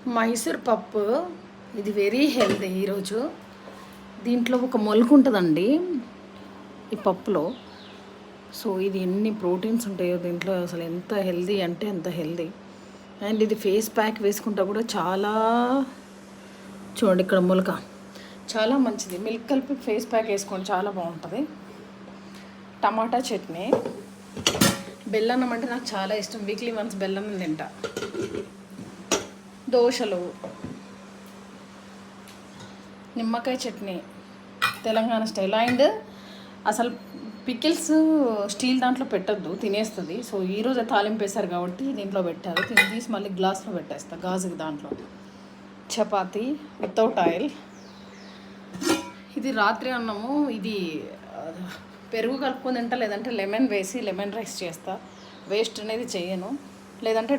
మైసూర్ పప్పు ఇది very healthy. ఈరోజు దీంట్లో ఒక మొలక ఉంటుందండి ఈ పప్పులో. సో ఇది ఎన్ని ప్రోటీన్స్ ఉంటాయో దీంట్లో, అసలు ఎంత హెల్దీ అంటే ఎంత హెల్దీ. అండ్ ఇది ఫేస్ ప్యాక్ వేసుకుంటా కూడా చాలా, చూడండి ఇక్కడ మొలక చాలా మంచిది. మిల్క్ కలిపి ఫేస్ ప్యాక్ వేసుకోండి, చాలా బాగుంటుంది. టమాటా చట్నీ, బెల్లన్నం అంటే నాకు చాలా ఇష్టం. వీక్లీ వన్స్ బెల్లన్నం తింటా. దోశలు, నిమ్మకాయ చట్నీ తెలంగాణ స్టైల్. అండ్ అసలు పికిల్స్ స్టీల్ దాంట్లో పెట్టద్దు, తినేస్తుంది. సో ఈరోజు తాలింపు వేశారు కాబట్టి దీంట్లో పెట్టారు. తీసి మళ్ళీ గ్లాస్లో పెట్టేస్తా, గాజుకి దాంట్లో. Chapati without oil. ఇది రాత్రి అన్నము. ఇది పెరుగు కలుపుకొని తింటా, లేదంటే లెమన్ వేసి లెమన్ రైస్ చేస్తా. వేస్ట్ అనేది చేయను, లేదంటే